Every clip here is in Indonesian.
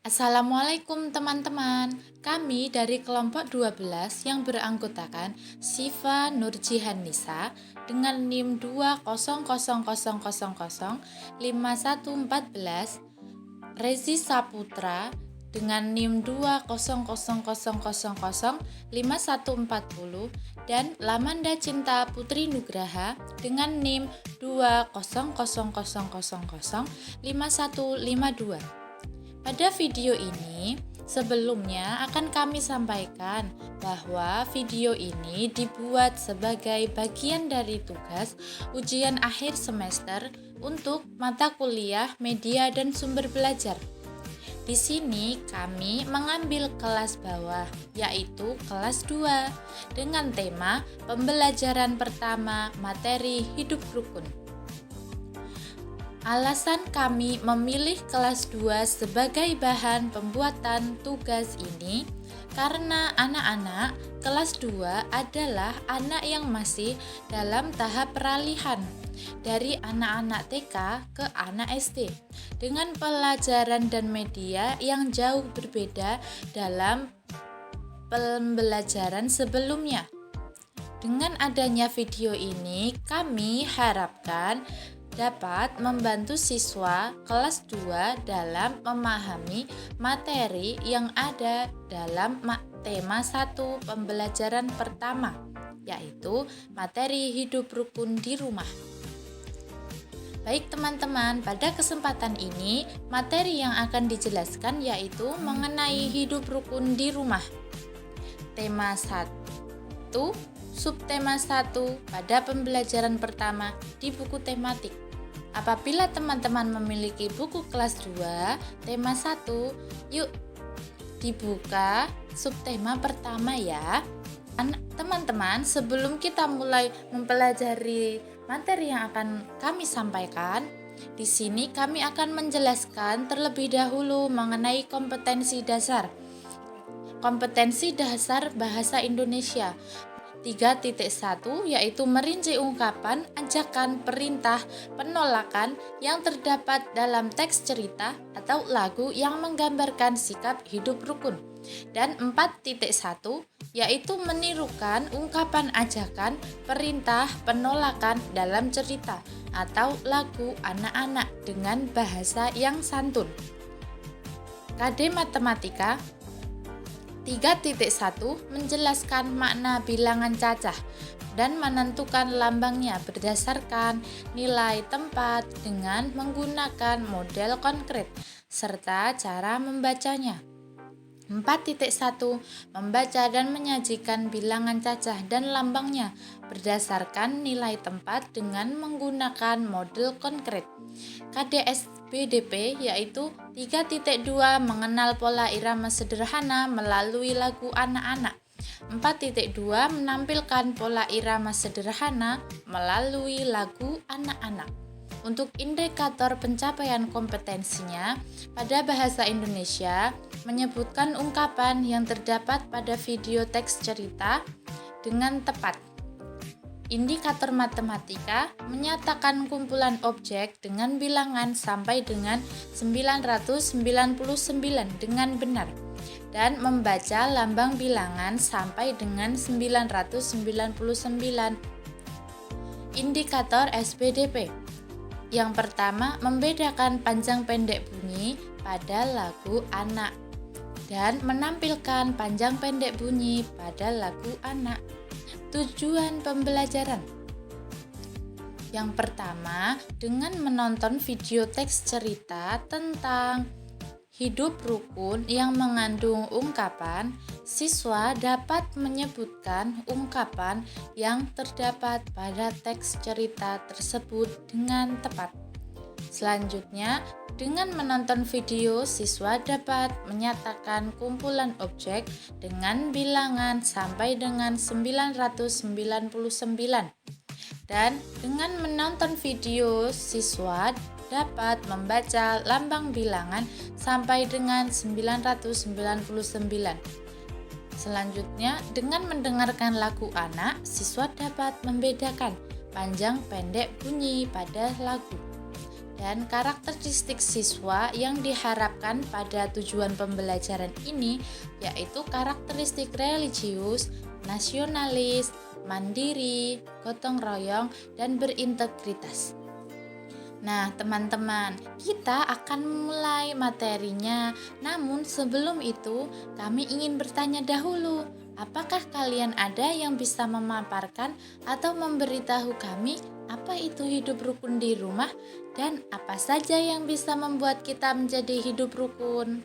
Assalamualaikum teman-teman. Kami dari kelompok 12 yang beranggotakan Siva Nurjihan Nisa dengan NIM 200005114, Rezi Saputra dengan NIM 200005140, dan Lamanda Cinta Putri Nugraha dengan NIM 200005152. Pada video ini, sebelumnya akan kami sampaikan bahwa video ini dibuat sebagai bagian dari tugas ujian akhir semester untuk mata kuliah Media dan Sumber Belajar. Di sini kami mengambil kelas bawah, yaitu kelas 2, dengan tema pembelajaran pertama materi hidup rukun. Alasan kami memilih kelas 2 sebagai bahan pembuatan tugas ini karena anak-anak kelas 2 adalah anak yang masih dalam tahap peralihan dari anak-anak TK ke anak SD dengan pelajaran dan media yang jauh berbeda dalam pembelajaran sebelumnya. Dengan adanya video ini, kami harapkan dapat membantu siswa kelas 2 dalam memahami materi yang ada dalam tema 1 pembelajaran pertama, yaitu materi hidup rukun di rumah. Baik teman-teman, pada kesempatan ini materi yang akan dijelaskan yaitu mengenai hidup rukun di rumah. Tema 1, subtema 1 pada pembelajaran pertama di buku tematik. Apabila teman-teman memiliki buku kelas 2, tema 1, yuk dibuka subtema pertama ya. Teman-teman, sebelum kita mulai mempelajari materi yang akan kami sampaikan, di sini kami akan menjelaskan terlebih dahulu mengenai kompetensi dasar. Kompetensi dasar bahasa Indonesia 3.1 yaitu merinci ungkapan, ajakan, perintah, penolakan yang terdapat dalam teks cerita atau lagu yang menggambarkan sikap hidup rukun. Dan 4.1 yaitu menirukan ungkapan ajakan, perintah, penolakan dalam cerita atau lagu anak-anak dengan bahasa yang santun. KD Matematika 3.1 menjelaskan makna bilangan cacah dan menentukan lambangnya berdasarkan nilai tempat dengan menggunakan model konkret serta cara membacanya. 4.1 membaca dan menyajikan bilangan cacah dan lambangnya berdasarkan nilai tempat dengan menggunakan model konkret. KDS-BDP yaitu 3.2 mengenal pola irama sederhana melalui lagu anak-anak. 4.2 menampilkan pola irama sederhana melalui lagu anak-anak. Untuk indikator pencapaian kompetensinya, pada bahasa Indonesia menyebutkan ungkapan yang terdapat pada video teks cerita dengan tepat. Indikator matematika menyatakan kumpulan objek dengan bilangan sampai dengan 999 dengan benar dan membaca lambang bilangan sampai dengan 999. Indikator SPDP. Yang pertama, membedakan panjang pendek bunyi pada lagu anak dan menampilkan panjang pendek bunyi pada lagu anak. Tujuan pembelajaran. Yang pertama, dengan menonton video teks cerita tentang hidup rukun yang mengandung ungkapan, siswa dapat menyebutkan ungkapan yang terdapat pada teks cerita tersebut dengan tepat. Selanjutnya, dengan menonton video, siswa dapat menyatakan kumpulan objek dengan bilangan sampai dengan 999. Dan dengan menonton video, siswa dapat membaca lambang bilangan sampai dengan 999. Selanjutnya, dengan mendengarkan lagu anak, siswa dapat membedakan panjang pendek bunyi pada lagu. dan karakteristik siswa yang diharapkan pada tujuan pembelajaran ini yaitu karakteristik religius, nasionalis, mandiri, gotong royong, dan berintegritas. Nah, teman-teman, kita akan mulai materinya. Namun sebelum itu, kami ingin bertanya dahulu, apakah kalian ada yang bisa memaparkan atau memberitahu kami apa itu hidup rukun di rumah dan apa saja yang bisa membuat kita menjadi hidup rukun?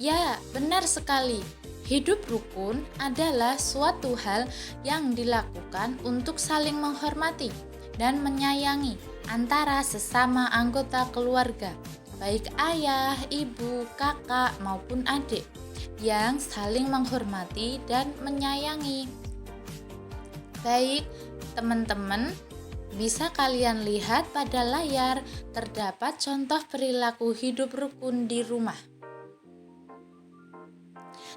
Ya, benar sekali. Hidup rukun adalah suatu hal yang dilakukan untuk saling menghormati dan menyayangi antara sesama anggota keluarga, baik ayah, ibu, kakak, maupun adik, yang saling menghormati dan menyayangi. Baik, teman-teman, bisa kalian lihat pada layar terdapat contoh perilaku hidup rukun di rumah.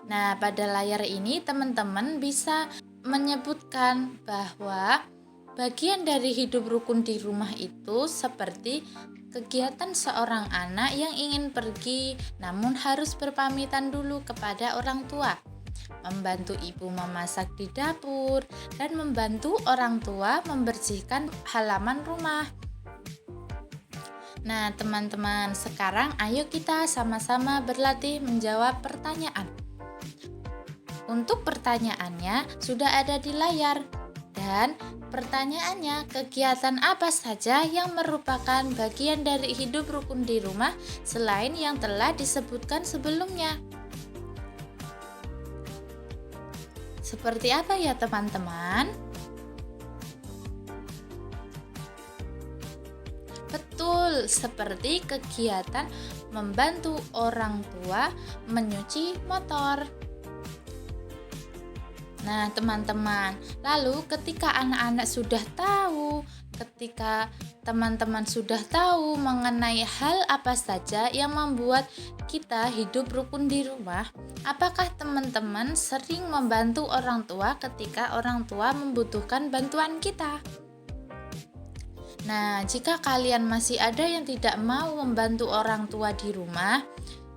Nah, pada layar ini teman-teman bisa menyebutkan bahwa bagian dari hidup rukun di rumah itu seperti kegiatan seorang anak yang ingin pergi namun harus berpamitan dulu kepada orang tua, membantu ibu memasak di dapur, dan membantu orang tua membersihkan halaman rumah. Nah, teman-teman, sekarang ayo kita sama-sama berlatih menjawab pertanyaan. Untuk pertanyaannya sudah ada di layar, dan pertanyaannya, kegiatan apa saja yang merupakan bagian dari hidup rukun di rumah selain yang telah disebutkan sebelumnya? Seperti apa ya teman-teman? Betul, seperti kegiatan membantu orang tua mencuci motor. Nah, teman-teman, lalu ketika teman-teman sudah tahu mengenai hal apa saja yang membuat kita hidup rukun di rumah, apakah teman-teman sering membantu orang tua ketika orang tua membutuhkan bantuan kita? Nah, jika kalian masih ada yang tidak mau membantu orang tua di rumah,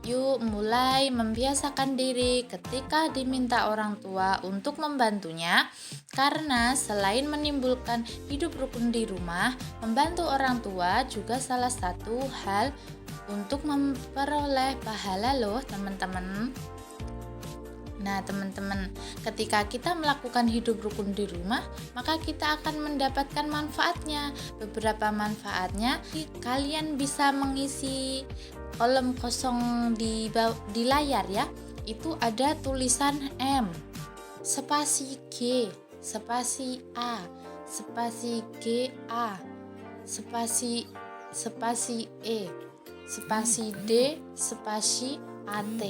yuk mulai membiasakan diri ketika diminta orang tua untuk membantunya, karena selain menimbulkan hidup rukun di rumah, membantu orang tua juga salah satu hal untuk memperoleh pahala loh teman-teman. Nah, teman-teman, ketika kita melakukan hidup rukun di rumah, maka kita akan mendapatkan manfaatnya. Beberapa manfaatnya, kalian bisa mengisi kolom kosong di layar ya. Itu ada tulisan M, spasi G, spasi A, spasi G A, spasi E, spasi D, spasi AT.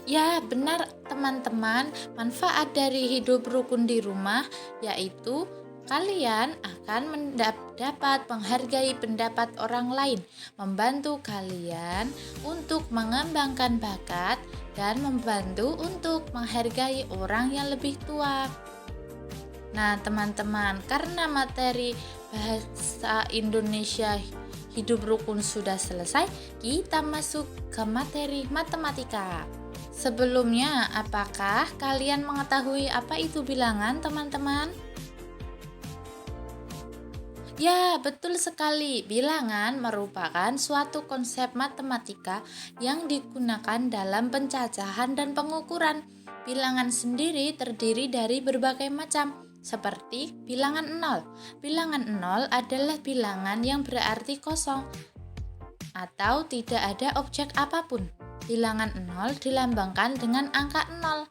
Ya, benar teman-teman, manfaat dari hidup rukun di rumah yaitu kalian akan dapat menghargai pendapat orang lain, membantu kalian untuk mengembangkan bakat, dan membantu untuk menghargai orang yang lebih tua. Nah, teman-teman, karena materi bahasa Indonesia hidup rukun sudah selesai, kita masuk ke materi matematika. Sebelumnya, apakah kalian mengetahui apa itu bilangan, teman-teman? Ya, betul sekali. Bilangan merupakan suatu konsep matematika yang digunakan dalam pencacahan dan pengukuran. Bilangan sendiri terdiri dari berbagai macam, seperti bilangan 0. Bilangan 0 adalah bilangan yang berarti kosong atau tidak ada objek apapun. Bilangan 0 dilambangkan dengan angka 0.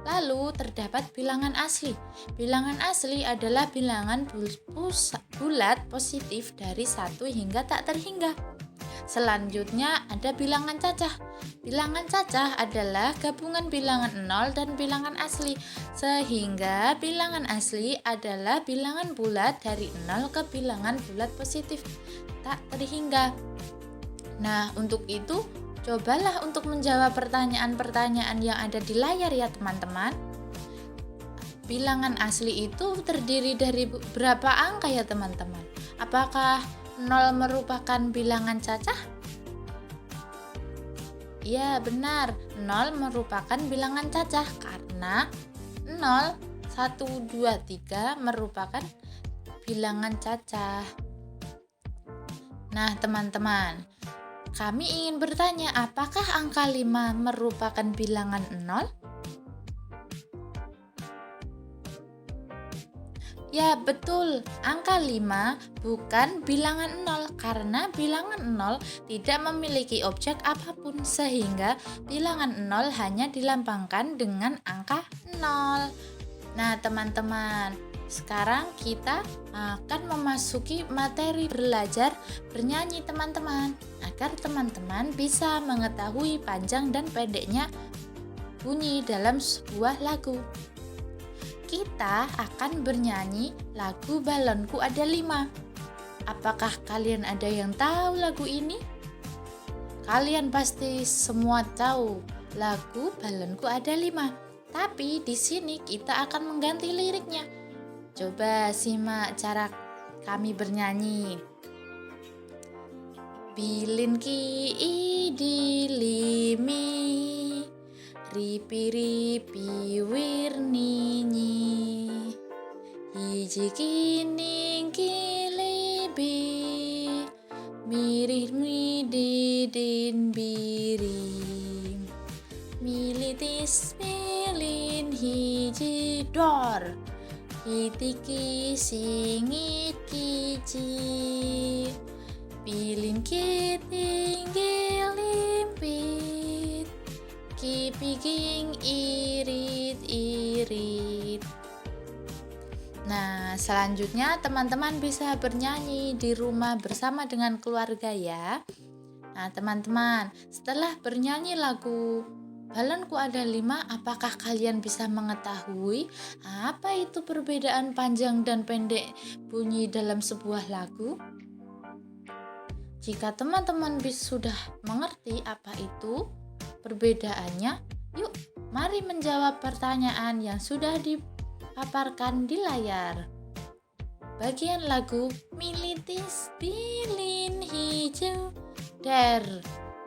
Lalu terdapat bilangan asli. Bilangan asli adalah bilangan bulat positif dari 1 hingga tak terhingga. Selanjutnya ada bilangan cacah. Bilangan cacah adalah gabungan bilangan 0 dan bilangan asli, sehingga bilangan asli adalah bilangan bulat dari 0 ke bilangan bulat positif tak terhingga. Nah, untuk itu cobalah untuk menjawab pertanyaan-pertanyaan yang ada di layar ya teman-teman. bilangan asli itu terdiri dari berapa angka ya teman-teman? Apakah 0 merupakan bilangan cacah? Ya benar, 0 merupakan bilangan cacah karena 0, 1, 2, 3 merupakan bilangan cacah. Nah teman-teman, kami ingin bertanya, apakah angka 5 merupakan bilangan 0? Ya betul, angka 5 bukan bilangan 0 karena bilangan 0 tidak memiliki objek apapun sehingga bilangan 0 hanya dilambangkan dengan angka 0. Nah teman-teman, sekarang kita akan memasuki materi belajar bernyanyi teman-teman, agar teman-teman bisa mengetahui panjang dan pendeknya bunyi dalam sebuah lagu. Kita akan bernyanyi lagu Balonku Ada 5. Apakah kalian ada yang tahu lagu ini? Kalian pasti semua tahu lagu Balonku Ada 5. Tapi di sini kita akan mengganti liriknya. Coba simak cara kami bernyanyi. Bilin ki idilimi, ripi-ripi wirninyi, hiji kining kilibi, mirih mididin biri, militis milin hiji dor, hitiki singit kiji, pilin kiting gilimpit, kipiging irit-irit. Nah, selanjutnya teman-teman bisa bernyanyi di rumah bersama dengan keluarga ya. Nah, teman-teman, setelah bernyanyi lagu Balonku Ada 5, apakah kalian bisa mengetahui apa itu perbedaan panjang dan pendek bunyi dalam sebuah lagu? Jika teman-teman sudah mengerti apa itu perbedaannya, yuk mari menjawab pertanyaan yang sudah dipaparkan di layar. Bagian lagu militis pilin hijau der.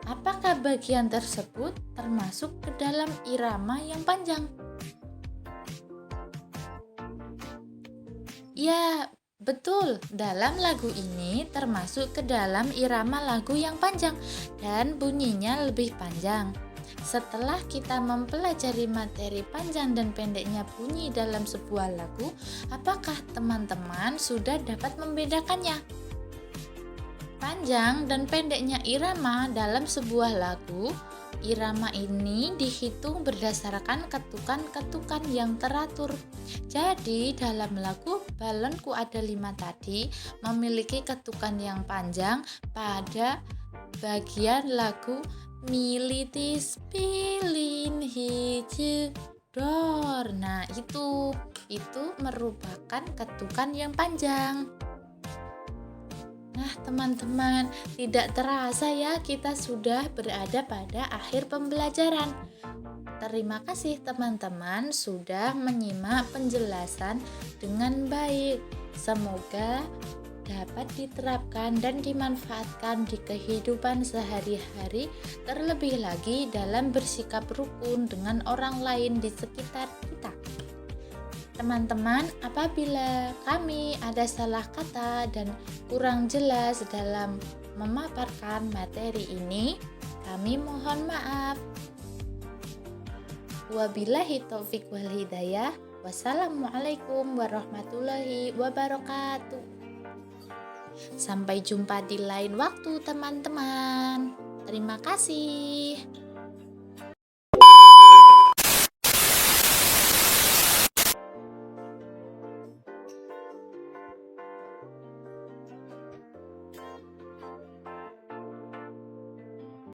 Apakah bagian tersebut termasuk ke dalam irama yang panjang? Ya, betul, dalam lagu ini termasuk ke dalam irama lagu yang panjang dan bunyinya lebih panjang. Setelah kita mempelajari materi panjang dan pendeknya bunyi dalam sebuah lagu, apakah teman-teman sudah dapat membedakannya? Panjang dan pendeknya irama dalam sebuah lagu, irama ini dihitung berdasarkan ketukan-ketukan yang teratur. Jadi dalam lagu Balonku Ada 5 tadi memiliki ketukan yang panjang pada bagian lagu militis pilin hijau dor. Nah, itu merupakan ketukan yang panjang. Nah, teman-teman, tidak terasa ya kita sudah berada pada akhir pembelajaran. Terima kasih teman-teman sudah menyimak penjelasan dengan baik. Semoga dapat diterapkan dan dimanfaatkan di kehidupan sehari-hari, terlebih lagi dalam bersikap rukun dengan orang lain di sekitar kita. Teman-teman, apabila kami ada salah kata dan kurang jelas dalam memaparkan materi ini, kami mohon maaf. Wabillahi taufik wal hidayah. Wassalamualaikum warahmatullahi wabarakatuh. Sampai jumpa di lain waktu teman-teman. Terima kasih.